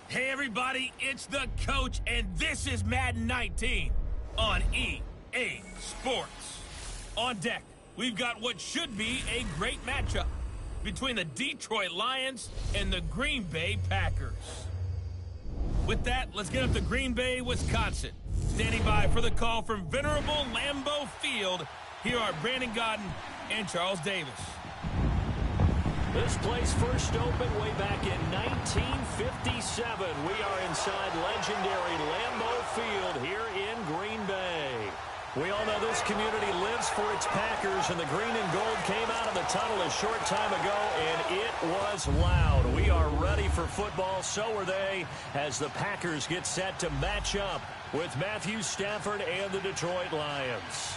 Hey everybody, it's the coach, and this is Madden 19 on EA Sports. On deck, we've got what should be a great matchup between the Detroit Lions and the Green Bay Packers. With that, let's get up to Green Bay, Wisconsin. Standing by for the call from venerable Lambeau Field, here are Brandon Gaudin and Charles Davis. This place first opened way back in 1957. We are inside legendary Lambeau Field here in Green Bay. We all know this community lives for its Packers, and the green and gold came out of the tunnel a short time ago, and it was loud. We are ready for football, so are they, as the Packers get set to match up with Matthew Stafford and the Detroit Lions.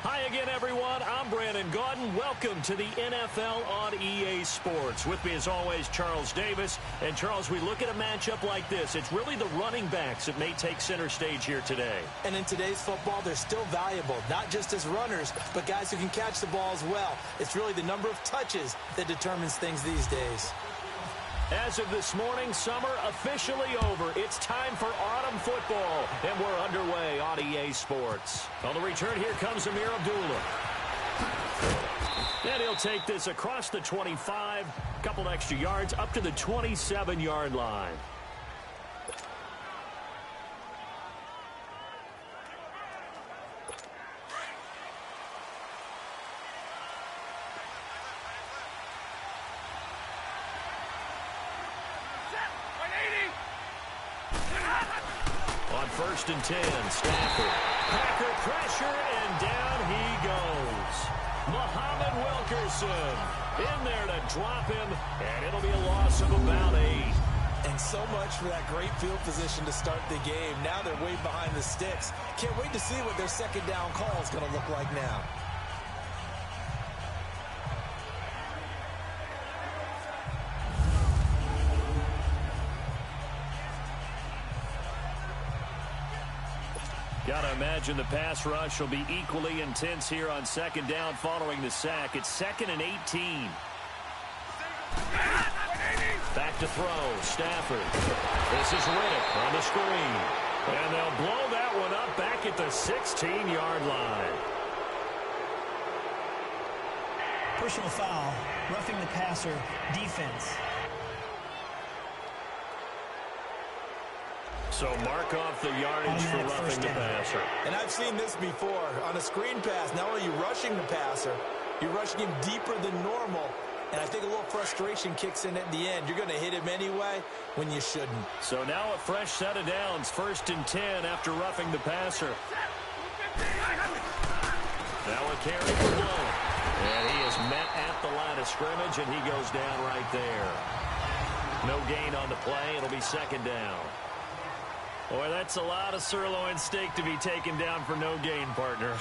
Hi again, everyone. I'm Brandon Gaudin. Welcome to the NFL on EA Sports. With me, as always, Charles Davis. And, Charles, we look at a matchup like this. It's really the running backs that may take center stage here today. And in today's football, they're still valuable, not just as runners, but guys who can catch the ball as well. It's really the number of touches that determines things these days. As of this morning, summer officially over. It's time for autumn football, and we're underway on EA Sports. On the return, here comes Amir Abdullah. And he'll take this across the 25, a couple extra yards, up to the 27-yard line. First and 10, Stafford. Packer pressure, and down he goes. Muhammad Wilkerson in there to drop him, and it'll be a loss of about 8. And so much for that great field position to start the game. Now they're way behind the sticks. Can't wait to see what their second down call is going to look like now. Got to imagine the pass rush will be equally intense here on second down following the sack. It's 2nd and 18. Back to throw, Stafford. This is Riddick on the screen. And they'll blow that one up back at the 16-yard line. Personal foul, roughing the passer, defense. So mark off the yardage for roughing the passer. And I've seen this before. On a screen pass, not only are you rushing the passer, you're rushing him deeper than normal. And I think a little frustration kicks in at the end. You're going to hit him anyway when you shouldn't. So now a fresh set of downs. 1st and 10 after roughing the passer. Now a carry for Blow. And he is met at the line of scrimmage, and he goes down right there. No gain on the play. It'll be 2nd down. Boy, that's a lot of sirloin steak to be taken down for no gain, partner.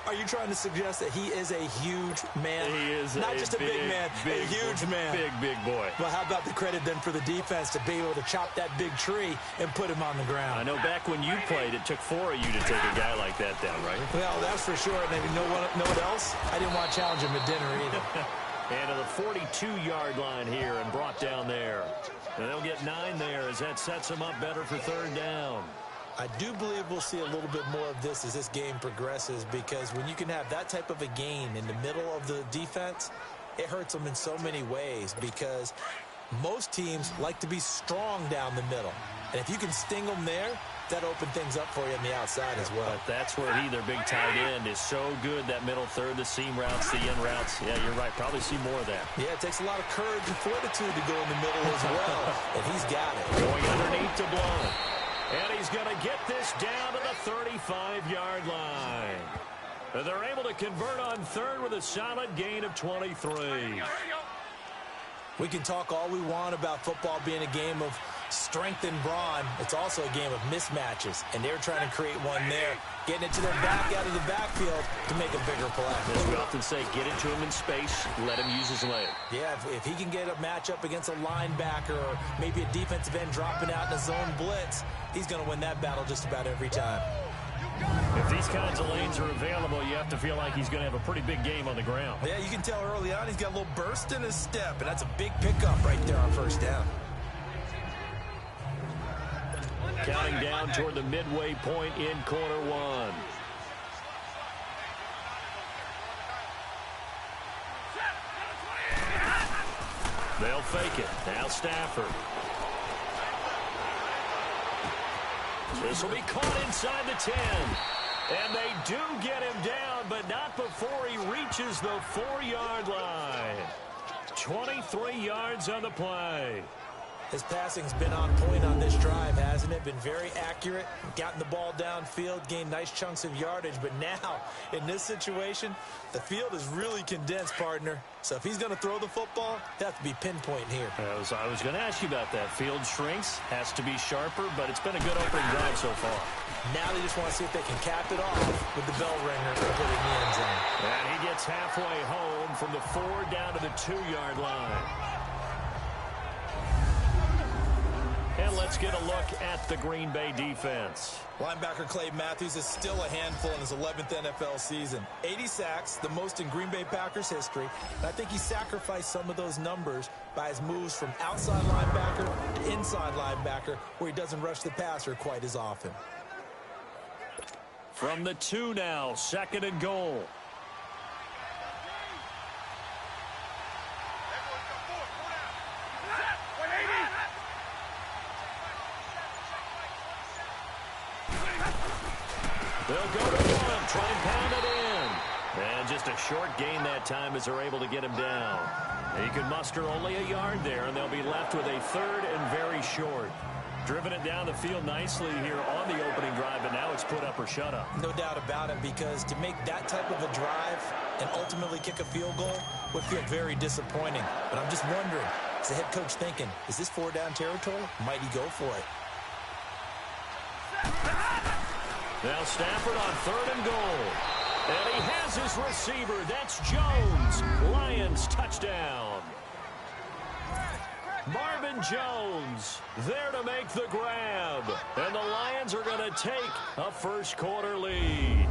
Are you trying to suggest that he is a huge man? He is not just a big man, a huge man. Big boy. Well, how about the credit then for the defense to be able to chop that big tree and put him on the ground? I know back when you played, it took 4 of you to take a guy like that down, right? Well, that's for sure. And you know what else? I didn't want to challenge him at dinner either. And to the 42-yard line here and brought down there. And they'll get 9 there as that sets them up better for 3rd down. I do believe we'll see a little bit more of this as this game progresses, because when you can have that type of a gain in the middle of the defense, it hurts them in so many ways, because most teams like to be strong down the middle. And if you can sting them there, that opened things up for you on the outside as well. But that's where their big tight end, is so good, that middle third, the seam routes, the in routes. Yeah, you're right. Probably see more of that. Yeah, it takes a lot of courage and fortitude to go in the middle as well, and he's got it. Going underneath to Blow. And he's going to get this down to the 35-yard line. And they're able to convert on 3rd with a solid gain of 23. We can talk all we want about football being a game of strength and brawn. It's also a game of mismatches, and they're trying to create one there, getting it to their back out of the backfield to make a bigger play. As we often say, get it to him in space, let him use his leg. Yeah, if he can get a matchup against a linebacker or maybe a defensive end dropping out in a zone blitz, he's going to win that battle just about every time. If these kinds of lanes are available, you have to feel like he's going to have a pretty big game on the ground. Yeah, you can tell early on he's got a little burst in his step, and that's a big pickup right there on first down. Counting down toward the midway point in quarter one. They'll fake it. Now Stafford. This will be caught inside the 10. And they do get him down, but not before he reaches the 4-yard line. 23 yards on the play. His passing's been on point on this drive, hasn't it? Been very accurate, gotten the ball downfield, gained nice chunks of yardage. But now, in this situation, the field is really condensed, partner. So if he's going to throw the football, he'll have to be pinpoint here. I was going to ask you about that. Field shrinks, has to be sharper, but it's been a good opening drive so far. Now they just want to see if they can cap it off with the bell ringer and put it in the end zone. And he gets halfway home from the 4 down to the 2-yard line. And let's get a look at the Green Bay defense. Linebacker Clay Matthews is still a handful in his 11th NFL season. 80 sacks, the most in Green Bay Packers history. And I think he sacrificed some of those numbers by his moves from outside linebacker to inside linebacker, where he doesn't rush the passer quite as often. From the 2 now, 2nd and goal. They'll go to one, try and pound it in. And just a short gain that time as they're able to get him down. He can muster only a yard there, and they'll be left with a 3rd and very short. Driven it down the field nicely here on the opening drive, and now it's put up or shut up. No doubt about it, because to make that type of a drive and ultimately kick a field goal would feel very disappointing. But I'm just wondering, is the head coach thinking, is this 4-down territory? Might he go for it? Now Stafford on 3rd and goal. And he has his receiver. That's Jones. Lions touchdown. Marvin Jones there to make the grab. And the Lions are going to take a first-quarter lead.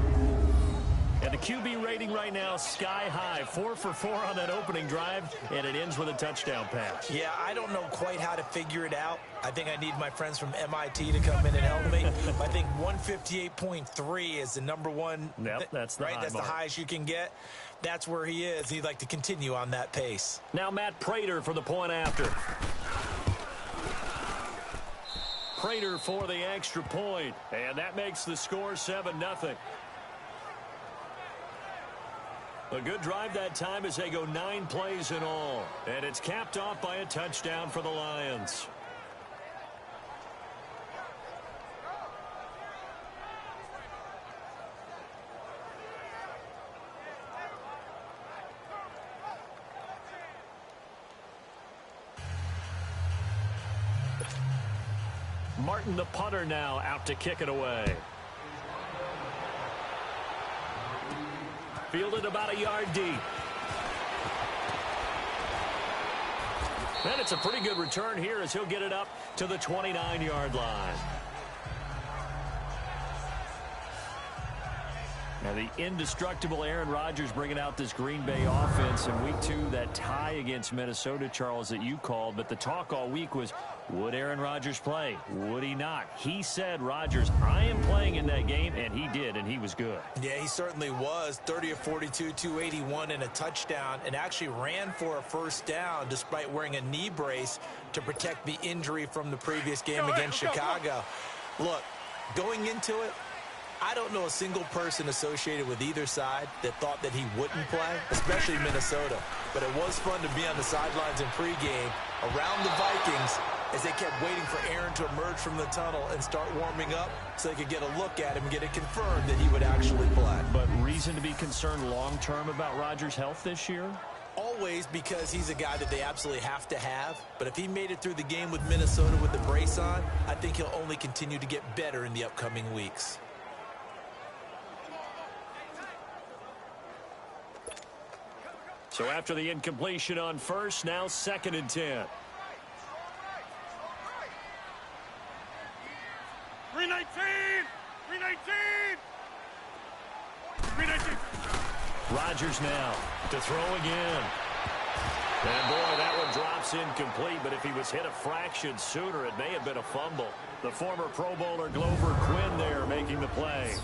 And the QB rating right now, sky high. 4 for 4 on that opening drive, and it ends with a touchdown pass. Yeah, I don't know quite how to figure it out. I think I need my friends from MIT to come in and help me. I think 158.3 is the number one. Yep, that's the high That's mark. the highest you can get. That's where he is. He'd like to continue on that pace. Now Matt Prater for the point after. Prater for the extra point, and that makes the score 7-0. A good drive that time as they go 9 plays in all. And it's capped off by a touchdown for the Lions. Martin, the punter, now out to kick it away. Fielded about a yard deep. And it's a pretty good return here as he'll get it up to the 29-yard line. Now the indestructible Aaron Rodgers bringing out this Green Bay offense in week 2, that tie against Minnesota, Charles, that you called. But the talk all week was, would Aaron Rodgers play? Would he not? He said, Rodgers, I am playing in that game, and he did, and he was good. Yeah, he certainly was. 30 of 42, 281 and a touchdown, and actually ran for a first down despite wearing a knee brace to protect the injury from the previous game against Chicago. Look, going into it, I don't know a single person associated with either side that thought that he wouldn't play, especially Minnesota. But it was fun to be on the sidelines in pregame around the Vikings as they kept waiting for Aaron to emerge from the tunnel and start warming up so they could get a look at him and get it confirmed that he would actually play. But reason to be concerned long-term about Rodgers' health this year? Always, because he's a guy that they absolutely have to have. But if he made it through the game with Minnesota with the brace on, I think he'll only continue to get better in the upcoming weeks. So after the incompletion on first, now 2nd and 10. 319! 319! Rodgers now to throw again. And, boy, that one drops incomplete, but if he was hit a fraction sooner, it may have been a fumble. The former Pro Bowler Glover Quinn there making the play.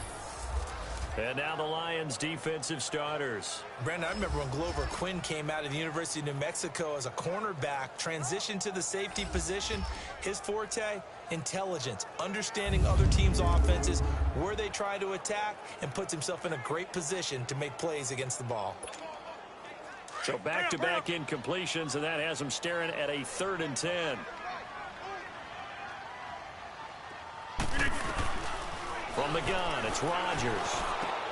And now the Lions' defensive starters. Brandon, I remember when Glover Quinn came out of the University of New Mexico as a cornerback, transitioned to the safety position. His forte, intelligence, understanding other teams' offenses, where they try to attack, and puts himself in a great position to make plays against the ball. So back-to-back incompletions, and that has him staring at a 3rd and 10. From the gun, it's Rodgers.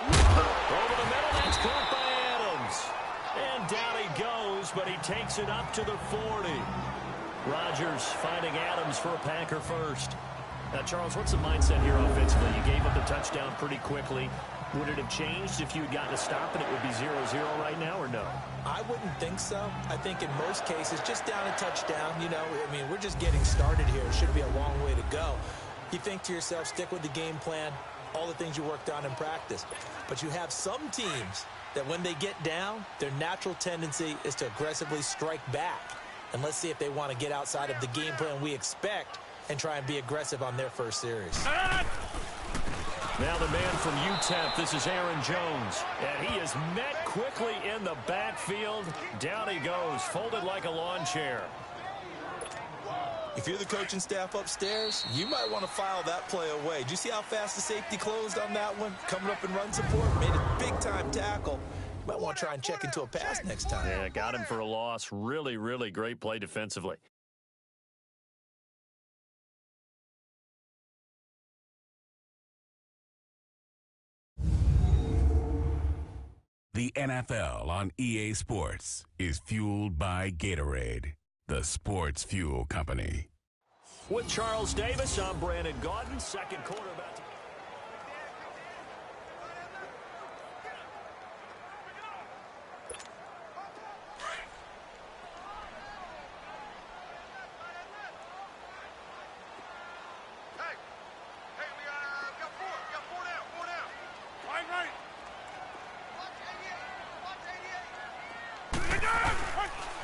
Over the middle, that's caught by Adams. And down he goes, but he takes it up to the 40. Rodgers finding Adams for a Packer first. Now, Charles, what's the mindset here offensively? You gave up the touchdown pretty quickly. Would it have changed if you had gotten a stop and it would be 0-0 right now, or no? I wouldn't think so. I think in most cases, just down a touchdown, you know, I mean, we're just getting started here. It should be a long way to go. You think to yourself, stick with the game plan, all the things you worked on in practice. But you have some teams that when they get down, their natural tendency is to aggressively strike back. And let's see if they want to get outside of the game plan we expect and try and be aggressive on their first series. Now the man from UTEP, this is Aaron Jones. And he is met quickly in the backfield. Down he goes, folded like a lawn chair. If you're the coaching staff upstairs, you might want to file that play away. Did you see how fast the safety closed on that one? Coming up in run support, made a big-time tackle. You might want to try and check into a pass next time. Yeah, got him for a loss. Really, really great play defensively. The NFL on EA Sports is fueled by Gatorade, the sports fuel company. With Charles Davis, I'm Brandon Gaudin. Second quarter about to...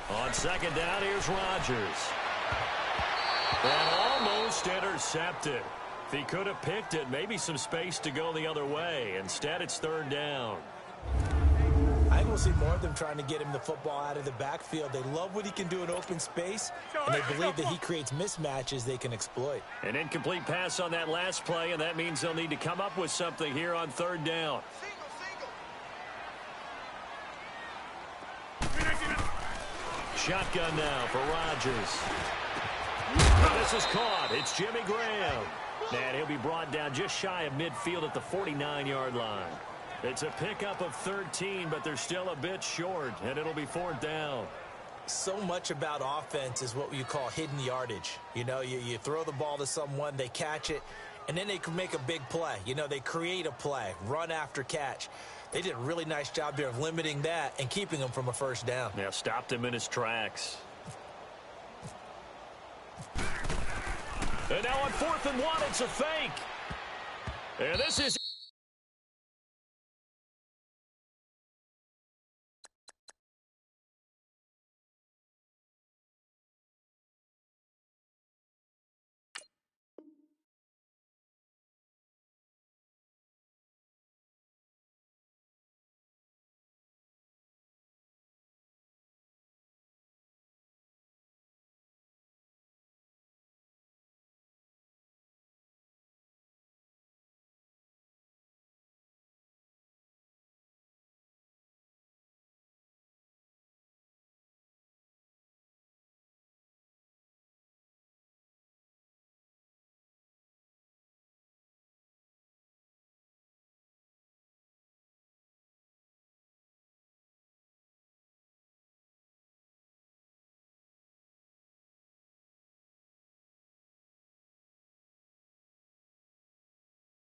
On second down, here's Rodgers. And almost intercepted. If he could have picked it, maybe some space to go the other way. Instead, it's 3rd down. I think we'll see more of them trying to get him the football out of the backfield. They love what he can do in open space, and they believe that he creates mismatches they can exploit. An incomplete pass on that last play, and that means they'll need to come up with something here on 3rd down. Shotgun now for Rodgers. This is caught. It's Jimmy Graham. And he'll be brought down just shy of midfield at the 49-yard line. It's a pickup of 13, but they're still a bit short, and it'll be 4th down. So much about offense is what you call hidden yardage. You know, you throw the ball to someone, they catch it, and then they can make a big play. You know, they create a play, run after catch. They did a really nice job there of limiting that and keeping him from a 1st down. Yeah, stopped him in his tracks. And now on 4th and 1, it's a fake. And this is...